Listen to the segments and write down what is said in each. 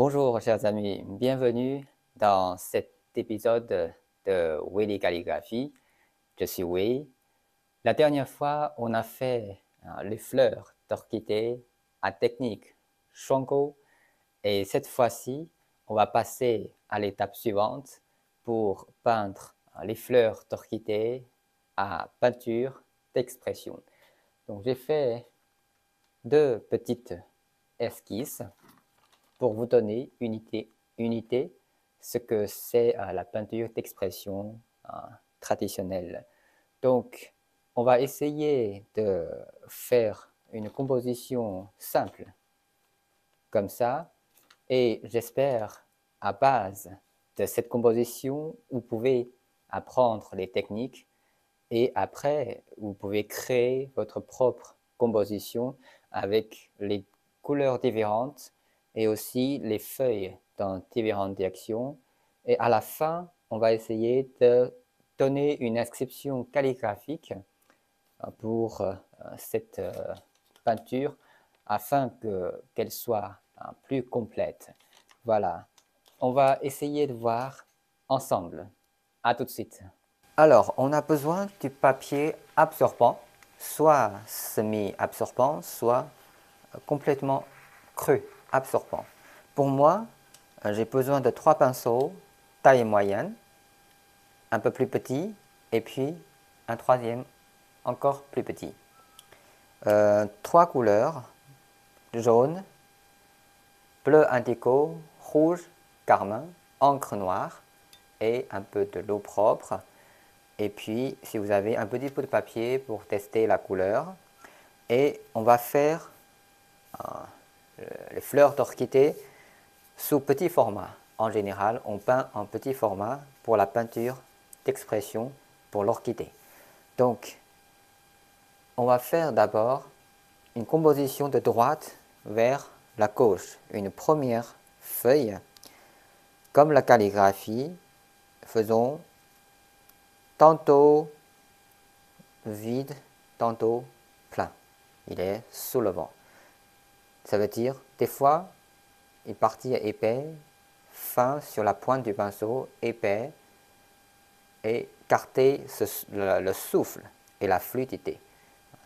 Bonjour chers amis, bienvenue dans cet épisode de Willy Calligraphie. Je suis Wei. La dernière fois, on a fait les fleurs d'orchidée à technique Shongo et cette fois-ci, on va passer à l'étape suivante pour peindre les fleurs d'orchidée à peinture d'expression. Donc j'ai fait deux petites esquisses pour vous donner une idée ce que c'est la peinture d'expression traditionnelle. Donc, on va essayer de faire une composition simple comme ça et j'espère à base de cette composition, vous pouvez apprendre les techniques et après, vous pouvez créer votre propre composition avec les couleurs différentes et aussi les feuilles dans différentes directions. Et à la fin, on va essayer de donner une inscription calligraphique pour cette peinture afin qu'elle soit plus complète. Voilà, on va essayer de voir ensemble. À tout de suite. Alors, on a besoin du papier absorbant, soit semi-absorbant, soit complètement creux, absorbant. Pour moi, j'ai besoin de 3 pinceaux, taille moyenne, un peu plus petit, et puis un troisième encore plus petit. 3 couleurs, jaune, bleu indigo, rouge, carmin, encre noire et un peu de l'eau propre. Et puis, si vous avez un petit peu de papier pour tester la couleur. Et on va faire les fleurs d'orchidée sous petit format. En général, on peint en petit format pour la peinture d'expression pour l'orchidée. Donc, on va faire d'abord une composition de droite vers la gauche. Une première feuille. Comme la calligraphie, faisons tantôt vide, tantôt plein. Il est sous le vent. Ça veut dire, des fois, une partie est épais, fin sur la pointe du pinceau, épais, et écartez le souffle et la fluidité.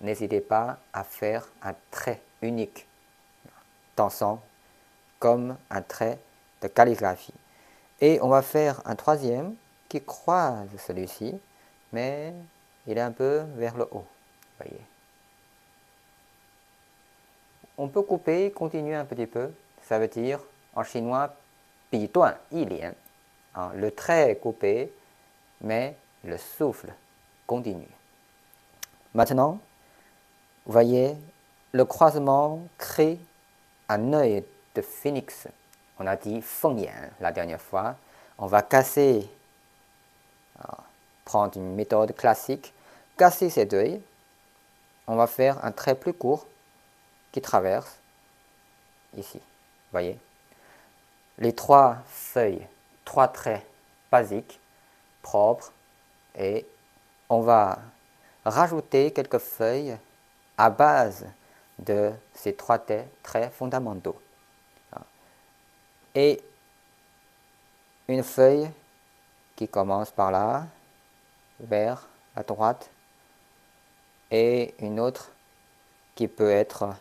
N'hésitez pas à faire un trait unique, dansant, comme un trait de calligraphie. Et on va faire un troisième qui croise celui-ci, mais il est un peu vers le haut. Voyez. On peut couper, continuer un petit peu. Ça veut dire, en chinois, pi duan yi lian. Le trait est coupé, mais le souffle continue. Maintenant, vous voyez, le croisement crée un œil de phénix. On a dit feng yan la dernière fois. On va casser, prendre une méthode classique, casser cet œil. On va faire un trait plus court qui traverse ici. Voyez, les 3 feuilles, 3 traits basiques, propres, et on va rajouter quelques feuilles à base de ces 3 traits fondamentaux. Et une feuille qui commence par là, vers la droite, et une autre qui peut être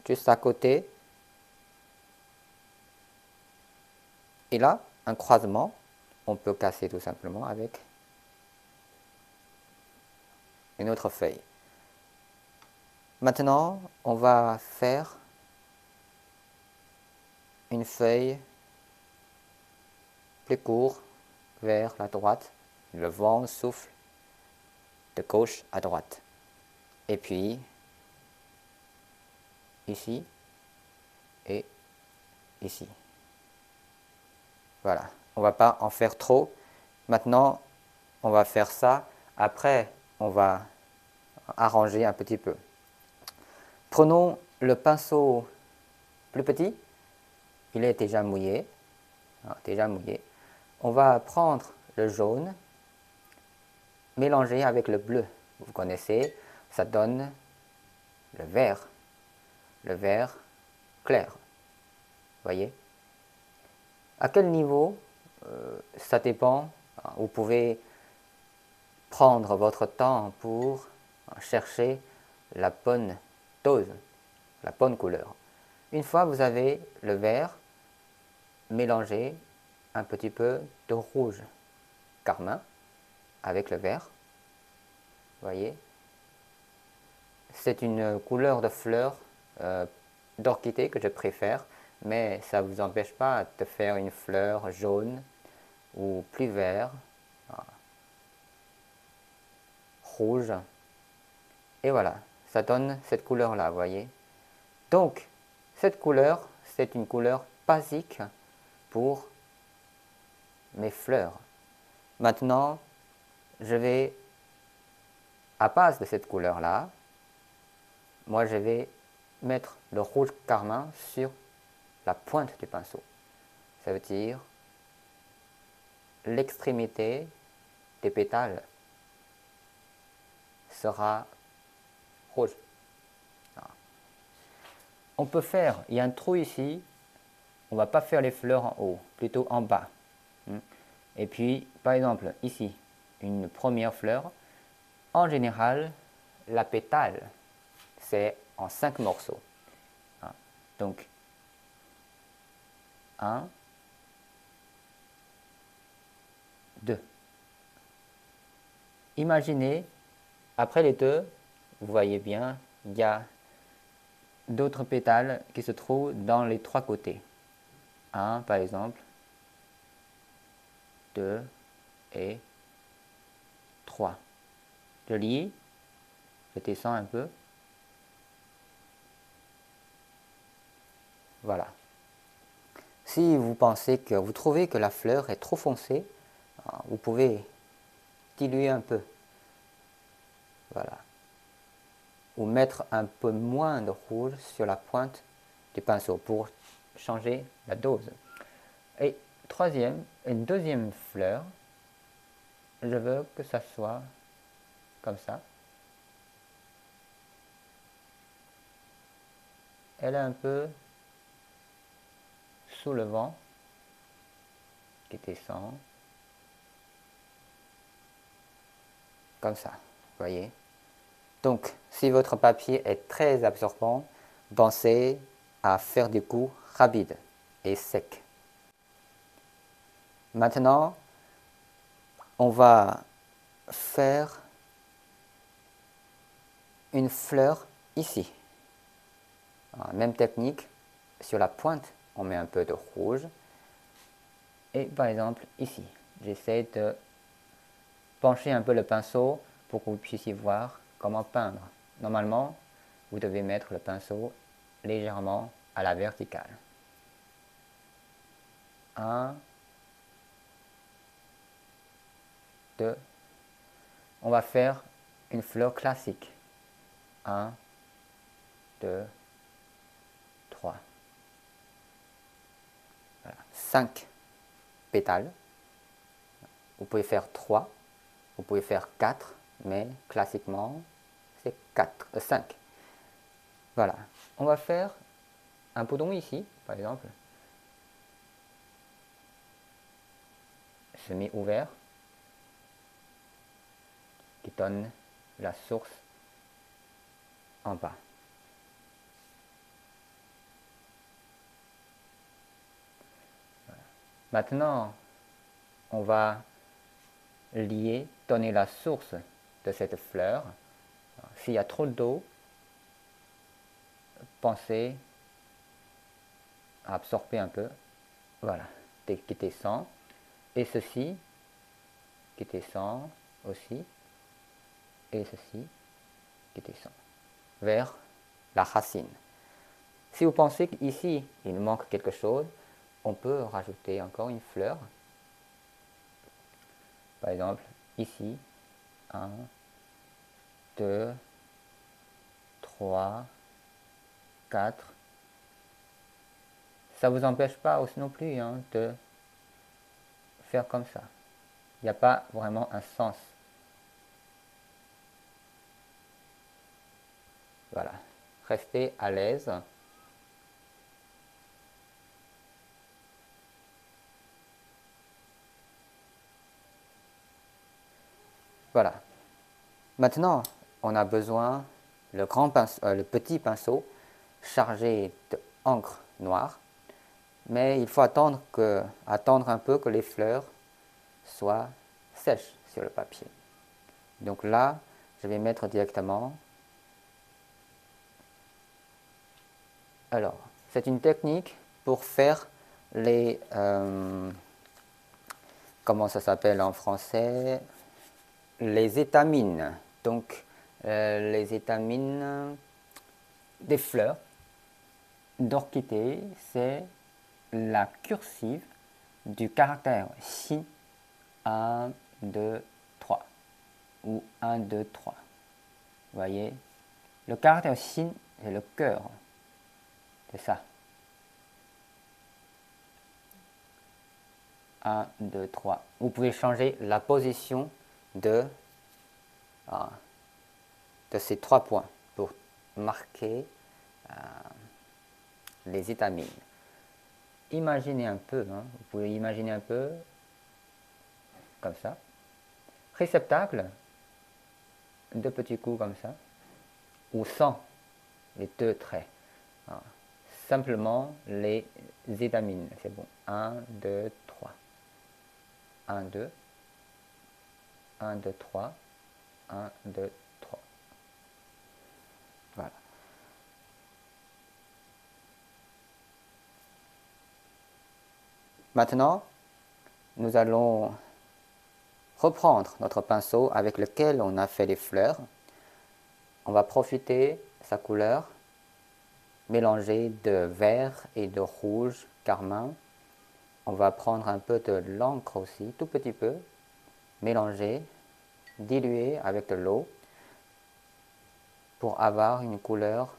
juste à côté. Et là, un croisement, on peut casser tout simplement avec une autre feuille. Maintenant, on va faire une feuille plus courte vers la droite. Le vent souffle de gauche à droite. Et puis, ici et ici. Voilà, on ne va pas en faire trop. Maintenant, on va faire ça. Après, on va arranger un petit peu. Prenons le pinceau plus petit. Il est déjà mouillé. On va prendre le jaune, mélanger avec le bleu. Vous connaissez, ça donne le vert clair. Voyez, À quel niveau, ça dépend. Vous pouvez prendre votre temps pour chercher la bonne dose, la bonne couleur. Une fois vous avez le vert, mélangez un petit peu de rouge carmin avec le vert. Voyez, c'est une couleur de fleur d'orchidée que je préfère, mais ça ne vous empêche pas de faire une fleur jaune ou plus vert, rouge. Et voilà, ça donne cette couleur-là, voyez. Donc, cette couleur, c'est une couleur basique pour mes fleurs. Maintenant, je vais, à base de cette couleur-là, moi je vais mettre le rouge carmin sur la pointe du pinceau. Ça veut dire l'extrémité des pétales sera rouge. On peut faire, il y a un trou ici, on ne va pas faire les fleurs en haut, plutôt en bas. Et puis, par exemple, ici, une première fleur, en général, la pétale, c'est en 5 morceaux. Donc, 1, 2. Imaginez, après les deux, vous voyez bien, il y a d'autres pétales qui se trouvent dans les 3 côtés. 1 par exemple, 2 et 3. Je lis, je descends un peu. Voilà. Si vous pensez que vous trouvez que la fleur est trop foncée, vous pouvez diluer un peu. Voilà. Ou mettre un peu moins de rouge sur la pointe du pinceau pour changer la dose. Et une deuxième fleur, je veux que ça soit comme ça. Elle est un peu sous le vent qui descend. Comme ça, voyez. Donc, si votre papier est très absorbant, pensez à faire des coups rapides et secs. Maintenant, on va faire une fleur ici. Même technique, sur la pointe, on met un peu de rouge. Et par exemple, ici, j'essaie de pencher un peu le pinceau pour que vous puissiez voir comment peindre. Normalement, vous devez mettre le pinceau légèrement à la verticale. 1, 2. On va faire une fleur classique. 1, 2, 3. Voilà. 5 pétales. Vous pouvez faire 3, vous pouvez faire 4, mais classiquement, c'est 5. Voilà. On va faire un boudon ici, par exemple. Semi-ouvert, qui donne la source en bas. Voilà. Maintenant, on va donner la source de cette fleur. S'il y a trop d'eau, pensez à absorber un peu. Voilà, qui descend. Et ceci, qui descend aussi. Et ceci, qui descend vers la racine. Si vous pensez qu'ici, il manque quelque chose, on peut rajouter encore une fleur. Par exemple, ici, 1, 2, 3, 4. Ça ne vous empêche pas aussi non plus de faire comme ça. Il n'y a pas vraiment un sens. Voilà. Restez à l'aise. Voilà. Maintenant, on a besoin le petit pinceau chargé d'encre noire, mais il faut attendre un peu que les fleurs soient sèches sur le papier. Donc là, je vais mettre directement. Alors, c'est une technique pour faire les... comment ça s'appelle en français? Les étamines. Donc, les étamines des fleurs d'orchidée, c'est la cursive du caractère Xin. 1, 2, 3. Ou 1, 2, 3. Vous voyez? Le caractère Xin, c'est le cœur. C'est ça. 1, 2, 3. Vous pouvez changer la position de ces 3 points pour marquer les étamines. Imaginez un peu, vous pouvez imaginer un peu comme ça. Réceptacle, 2 petits coups comme ça, ou sans les 2 traits. Simplement les étamines, c'est bon. 1, 2, 3. 1, 2. 1, 2, 3. 1, 2, 3. Voilà. Maintenant, nous allons reprendre notre pinceau avec lequel on a fait les fleurs. On va profiter de sa couleur mélangée de vert et de rouge carmin. On va prendre un peu de l'encre aussi, tout petit peu, mélanger, diluer avec de l'eau pour avoir une couleur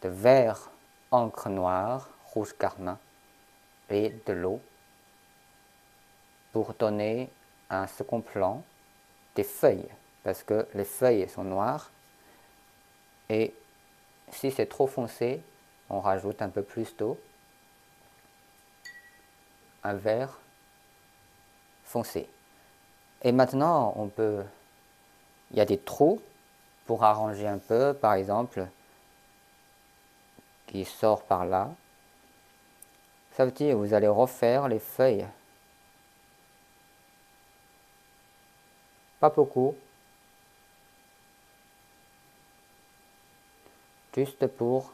de vert encre noire, rouge carmin et de l'eau pour donner un second plan des feuilles, parce que les feuilles sont noires et si c'est trop foncé, on rajoute un peu plus d'eau, un vert foncé. Et maintenant, il y a des trous pour arranger un peu, par exemple, qui sort par là. Ça veut dire que vous allez refaire les feuilles. Pas beaucoup. Juste pour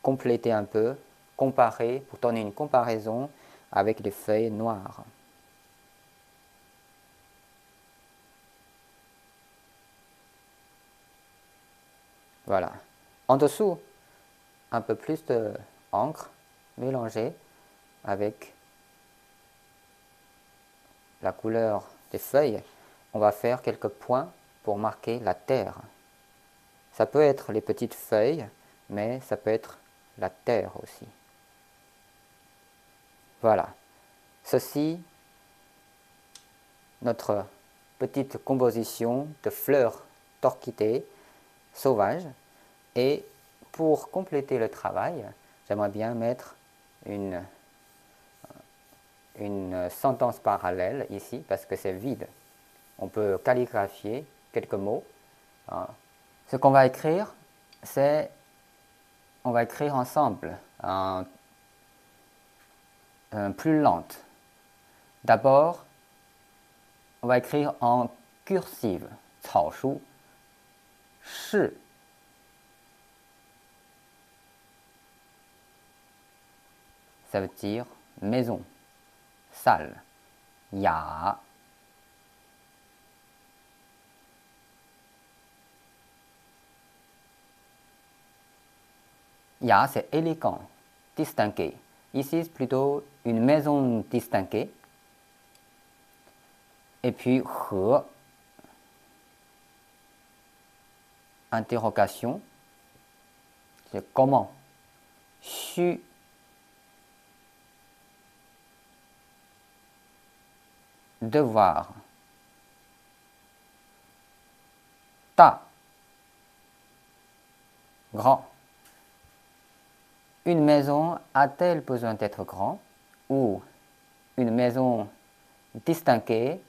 compléter un peu, comparer, pour donner une comparaison avec les feuilles noires. Voilà. En dessous, un peu plus d'encre mélangée avec la couleur des feuilles. On va faire quelques points pour marquer la terre. Ça peut être les petites feuilles, mais ça peut être la terre aussi. Voilà. Ceci, notre petite composition de fleurs d'orchidées sauvages. Et pour compléter le travail, j'aimerais bien mettre une sentence parallèle ici, parce que c'est vide. On peut calligraphier quelques mots. Ce qu'on va écrire, c'est, on va écrire ensemble, plus lente. D'abord, on va écrire en cursive, 草书, 是. Ça veut dire maison, salle, 雅. Ya, c'est élégant, distingué. Ici, c'est plutôt une maison distinguée. Et puis, he, interrogation, c'est comment. Xu, devoir. Ta, grand. Une maison a-t-elle besoin d'être grand? Ou Une maison distinguée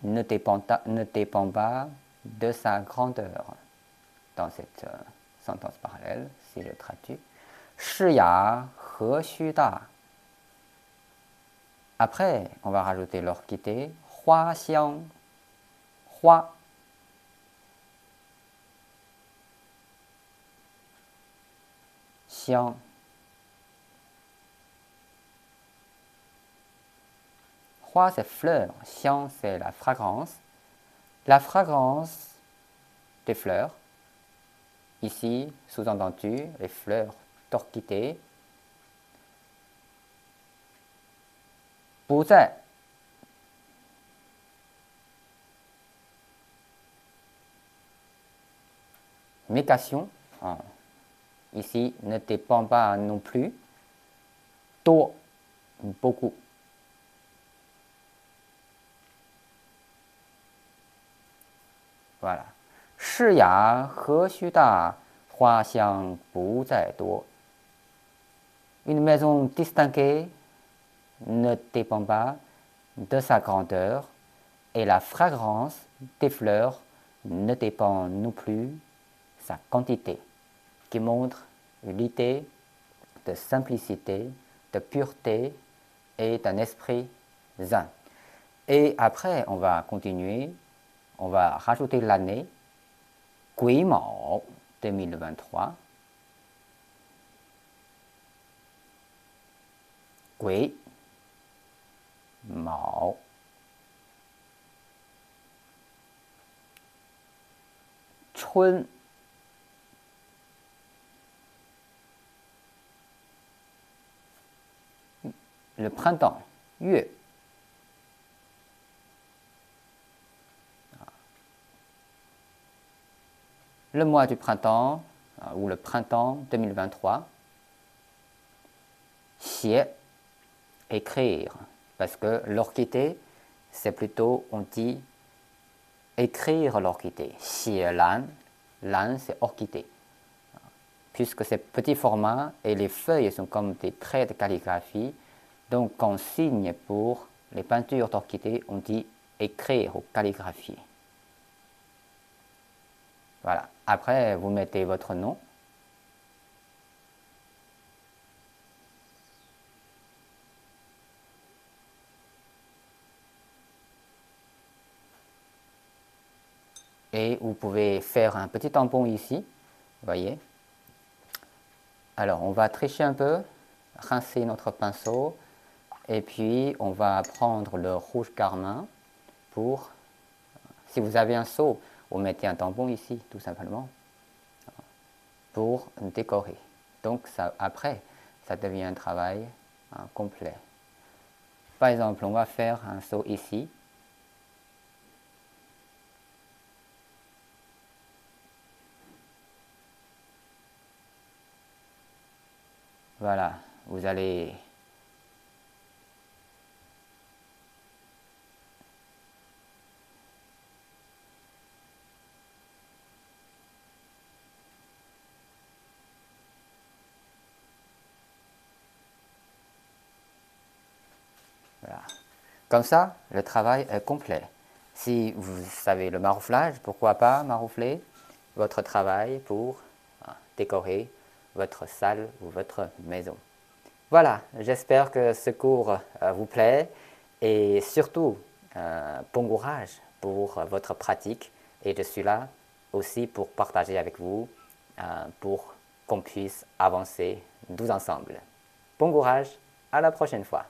ne dépend pas de sa grandeur. Dans cette sentence parallèle, si je traduis. Shiya he xu da. Après, on va rajouter l'orchidée. Hua xiang. Hua. Xiang. Hua, c'est fleur. Xiang, c'est la fragrance. La fragrance des fleurs. Ici, sous-entendu, les fleurs d'orchidée. 不在 Mécation, ici, ne dépend pas non plus. Tôt, beaucoup. Voilà. 是呀，何须大，花香不在多。Une maison distinguée ne dépend pas de sa grandeur et la fragrance des fleurs ne dépend non plus sa quantité, qui montre l'idée de simplicité, de pureté et d'un esprit zen. Et après, on va continuer, on va rajouter l'année Gui Mao 2023. Gui Mao. Chun. Le printemps. Yue. Le mois du printemps, ou le printemps 2023. Xie, écrire. Parce que l'orchidée, c'est plutôt, on dit, écrire l'orchidée. Xie lan, lan c'est orchidée. Puisque c'est petit format et les feuilles sont comme des traits de calligraphie, donc en signe pour les peintures d'orchidée, on dit écrire ou calligraphier. Voilà. Après, vous mettez votre nom. Et vous pouvez faire un petit tampon ici, vous voyez. Alors, on va tricher un peu, rincer notre pinceau, et puis on va prendre le rouge carmin pour, si vous avez un seau, vous mettez un tampon ici, tout simplement, pour décorer. Donc, ça, après, ça devient un travail complet. Par exemple, on va faire un seau ici. Voilà, vous allez voilà. Comme ça, le travail est complet. Si vous savez le marouflage, pourquoi pas maroufler votre travail pour décorer votre salle ou votre maison. Voilà, j'espère que ce cours vous plaît et surtout, bon courage pour votre pratique et je suis là aussi pour partager avec vous pour qu'on puisse avancer tous ensemble. Bon courage, à la prochaine fois.